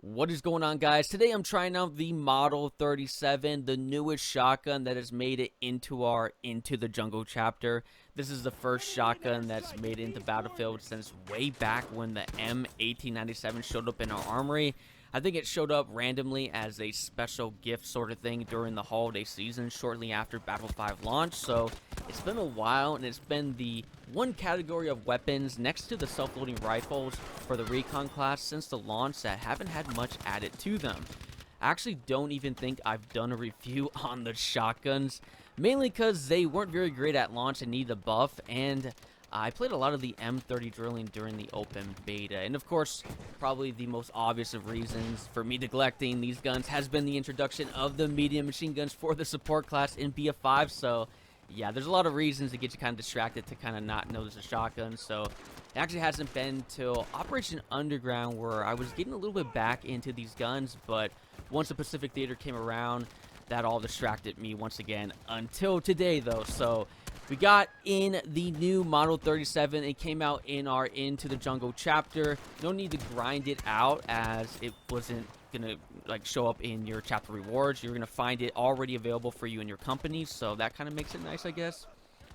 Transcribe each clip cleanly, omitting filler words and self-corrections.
What is going on, guys? Today I'm trying out the Model 37, the newest shotgun that has made it into our Into the Jungle chapter. This is the first shotgun that's made it into Battlefield since way back when the M1897 showed up in our armory. I think it showed up randomly as a special gift sort of thing during the holiday season shortly after Battle 5 launch, so it's been a while, and it's been the one category of weapons next to the self-loading rifles for the recon class since the launch that haven't had much added to them. I actually don't even think I've done a review on the shotguns, mainly because they weren't very great at launch and needed a buff, and I played a lot of the M30 drilling during the open beta. And of course, probably the most obvious of reasons for me neglecting these guns has been the introduction of the medium machine guns for the support class in BF5, so yeah, there's a lot of reasons to get you kind of distracted to kind of not notice a shotgun. So it actually hasn't been till Operation Underground where I was getting a little bit back into these guns, but once the Pacific Theater came around, that all distracted me once again until today though. So we got in the new Model 37. It came out in our Into the Jungle chapter. No need to grind it out as it wasn't gonna like show up in your chapter rewards. You're gonna find it already available for you in your company, so that kind of makes it nice, I guess.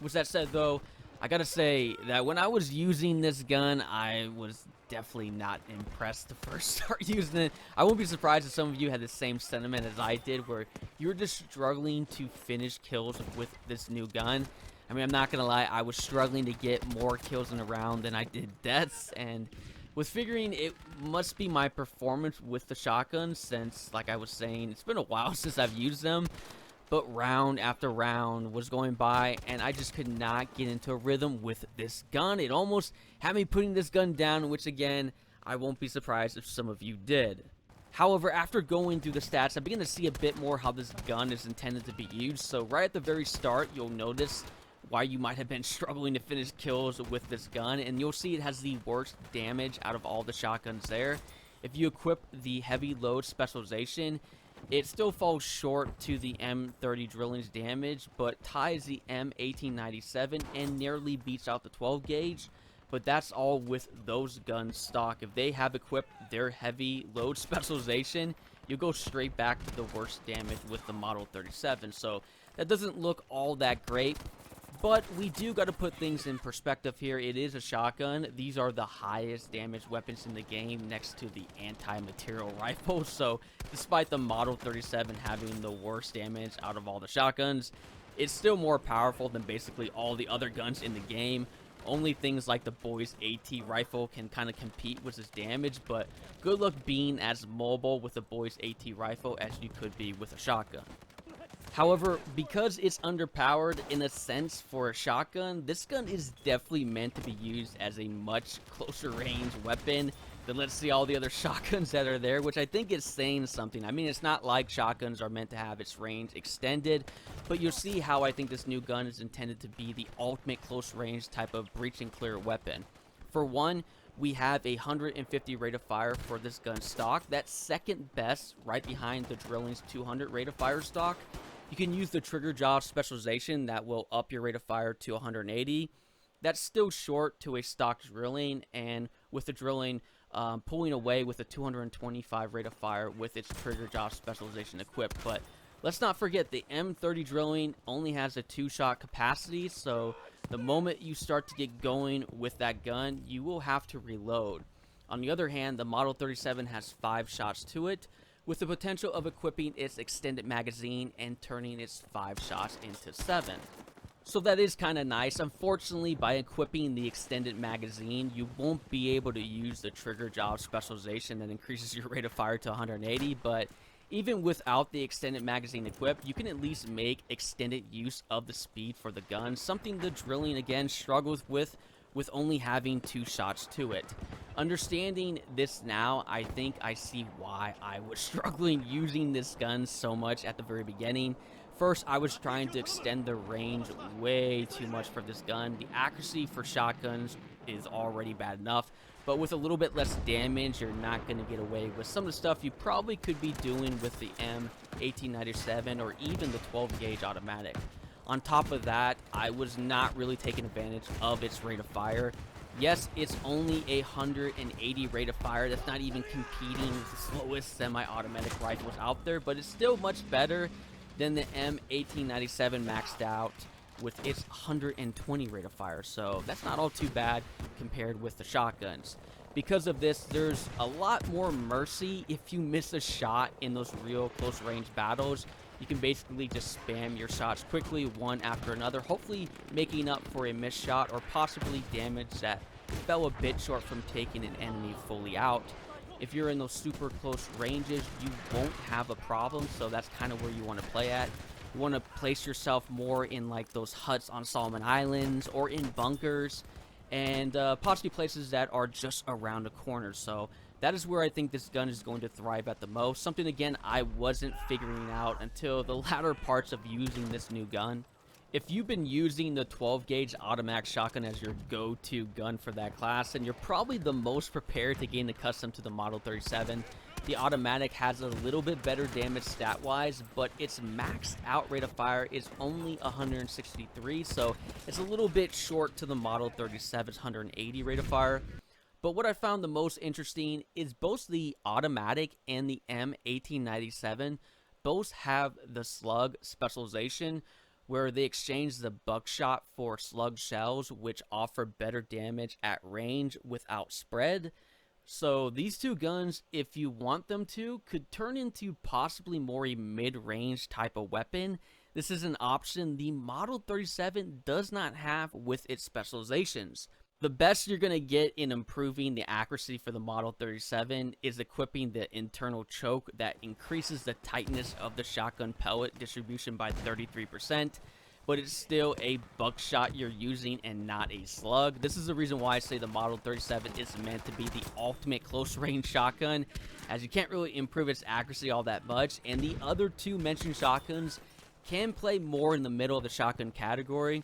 With that said though, I gotta say that when I was using this gun, I was definitely not impressed to first start using it. I won't be surprised if some of you had the same sentiment as I did, where you're just struggling to finish kills with this new gun. I mean, I'm not gonna lie, I was struggling to get more kills in a round than I did deaths, and was figuring it must be my performance with the shotguns since, like I was saying, it's been a while since I've used them. But round after round was going by, and I just could not get into a rhythm with this gun. It almost had me putting this gun down, which again, I won't be surprised if some of you did. However, after going through the stats, I begin to see a bit more how this gun is intended to be used. So right at the very start, you'll notice why you might have been struggling to finish kills with this gun, and you'll see it has the worst damage out of all the shotguns there. If you equip the heavy load specialization, it still falls short to the M30 drilling's damage, but ties the M1897 and nearly beats out the 12 gauge. But that's all with those guns stock. If they have equipped their heavy load specialization, you'll go straight back to the worst damage with the Model 37. So that doesn't look all that great. But we do got to put things in perspective here. It is a shotgun. These are the highest damage weapons in the game next to the anti-material rifle. So despite the Model 37 having the worst damage out of all the shotguns, it's still more powerful than basically all the other guns in the game. Only things like the boys AT rifle can kind of compete with its damage, but good luck being as mobile with the boys AT rifle as you could be with a shotgun. However, because it's underpowered in a sense for a shotgun, this gun is definitely meant to be used as a much closer range weapon than, let's see, all the other shotguns that are there, which I think is saying something. I mean, it's not like shotguns are meant to have its range extended, but you'll see how I think this new gun is intended to be the ultimate close range type of breach and clear weapon. For one, we have a 150 rate of fire for this gun stock. That's second best, right behind the drilling's 200 rate of fire stock. You can use the trigger jaw specialization that will up your rate of fire to 180. That's still short to a stock drilling, and with the drilling pulling away with a 225 rate of fire with its trigger jaw specialization equipped. But let's not forget the M30 drilling only has a 2-shot capacity, so the moment you start to get going with that gun, you will have to reload. On the other hand, the Model 37 has 5 shots to it, with the potential of equipping its extended magazine and turning its 5 shots into 7. So that is kind of nice. Unfortunately, by equipping the extended magazine, you won't be able to use the trigger jaw specialization that increases your rate of fire to 180, but even without the extended magazine equipped, you can at least make extended use of the speed for the gun, something the drilling again struggles with only having 2 shots to it. Understanding this now, I think I see why I was struggling using this gun so much at the very beginning. First, I was trying to extend the range way too much for this gun. The accuracy for shotguns is already bad enough, but with a little bit less damage, you're not going to get away with some of the stuff you probably could be doing with the M1897 or even the 12 gauge automatic. On top of that, I was not really taking advantage of its rate of fire. Yes, it's only a 180 rate of fire. That's not even competing with the slowest semi-automatic rifles out there, but it's still much better than the M1897 maxed out with its 120 rate of fire. So that's not all too bad compared with the shotguns. Because of this, there's a lot more mercy if you miss a shot in those real close range battles. You can basically just spam your shots quickly, one after another, hopefully making up for a missed shot or possibly damage that fell a bit short from taking an enemy fully out. If you're in those super close ranges, you won't have a problem, so that's kind of where you want to play at. You want to place yourself more in like those huts on Solomon Islands or in bunkers, and possibly places that are just around the corner. So that is where I think this gun is going to thrive at the most. Something, again, I wasn't figuring out until the latter parts of using this new gun. If you've been using the 12 gauge automatic shotgun as your go-to gun for that class, then you're probably the most prepared to gain accustomed to the Model 37. The automatic has a little bit better damage stat-wise, but its maxed out rate of fire is only 163, so it's a little bit short to the Model 37's 180 rate of fire. But what I found the most interesting is both the automatic and the M1897 both have the slug specialization, where they exchange the buckshot for slug shells, which offer better damage at range without spread. So these two guns, if you want them to, could turn into possibly more a mid-range type of weapon. This is an option the Model 37 does not have with its specializations. The best you're going to get in improving the accuracy for the Model 37 is equipping the internal choke that increases the tightness of the shotgun pellet distribution by 33%, but it's still a buckshot you're using and not a slug. This is the reason why I say the Model 37 is meant to be the ultimate close-range shotgun, as you can't really improve its accuracy all that much, and the other two mentioned shotguns can play more in the middle of the shotgun category,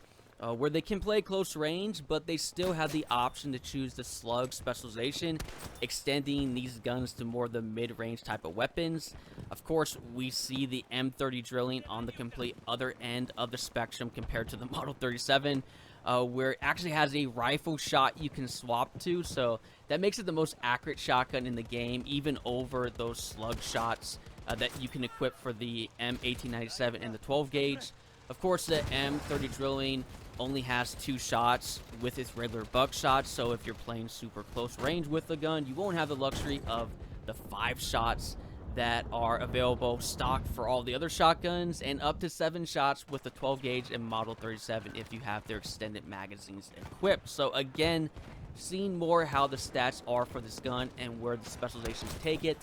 where they can play close range, but they still have the option to choose the slug specialization, extending these guns to more the mid-range type of weapons. Of course, we see the M30 drilling on the complete other end of the spectrum compared to the Model 37, where it actually has a rifle shot you can swap to, so that makes it the most accurate shotgun in the game, even over those slug shots that you can equip for the M1897 and the 12 gauge. Of course, the M30 drilling only has 2 shots with its regular buckshot, so if you're playing super close range with the gun, you won't have the luxury of the 5 shots that are available stock for all the other shotguns, and up to 7 shots with the 12 gauge and Model 37 if you have their extended magazines equipped. So again, seeing more how the stats are for this gun and where the specializations take it,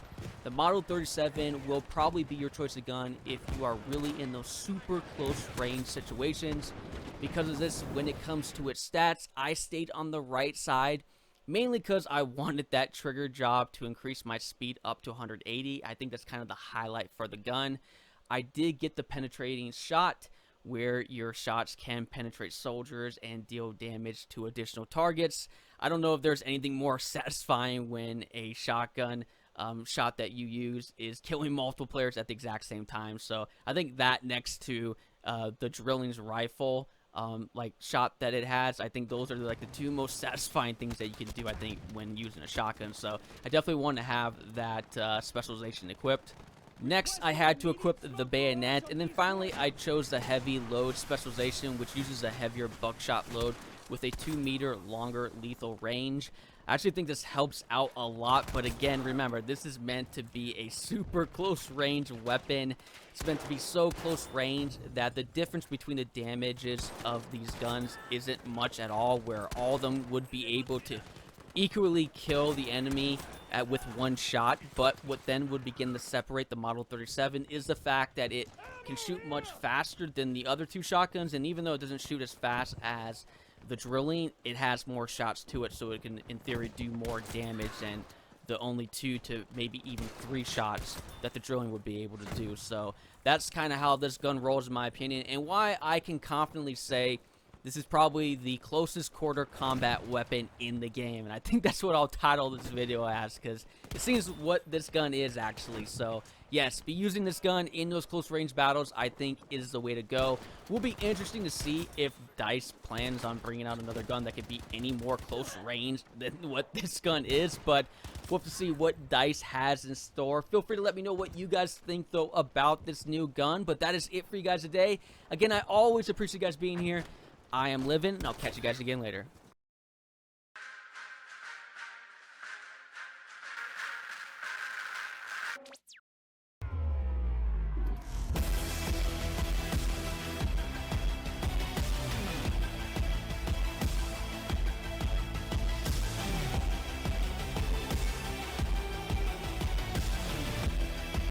the Model 37 will probably be your choice of gun if you are really in those super close range situations. Because of this, when it comes to its stats, I stayed on the right side, mainly because I wanted that trigger job to increase my speed up to 180. I think that's kind of the highlight for the gun. I did get the penetrating shot, where your shots can penetrate soldiers and deal damage to additional targets. I don't know if there's anything more satisfying when a shotgun shot that you use is killing multiple players at the exact same time. So I think that, next to the drilling's rifle like shot that it has, I think those are like the 2 most satisfying things that you can do, I think, when using a shotgun. So I definitely want to have that specialization equipped. Next, I had to equip the bayonet, and then finally I chose the heavy load specialization, which uses a heavier buckshot load with a 2-meter longer lethal range. I actually think this helps out a lot, but again, remember, this is meant to be a super close range weapon. It's meant to be so close range that the difference between the damages of these guns isn't much at all, where all of them would be able to equally kill the enemy with 1 shot. But what then would begin to separate the Model 37 is the fact that it can shoot much faster than the other 2 shotguns, and even though it doesn't shoot as fast as the drilling, it has more shots to it, so it can, in theory, do more damage than the only 2 to maybe even 3 shots that the drilling would be able to do. So that's kind of how this gun rolls, in my opinion, and why I can confidently say This is probably the closest quarter combat weapon in the game, and I think that's what I'll title this video as, because it seems what this gun is actually. So yes, be using this gun in those close range battles, I think, is the way to go. Will be interesting to see if DICE plans on bringing out another gun that could be any more close range than what this gun is, but we'll have to see what DICE has in store. Feel free to let me know what you guys think, though, about this new gun, but that is it for you guys today. Again, I always appreciate you guys being here. I am Livin', and I'll catch you guys again later.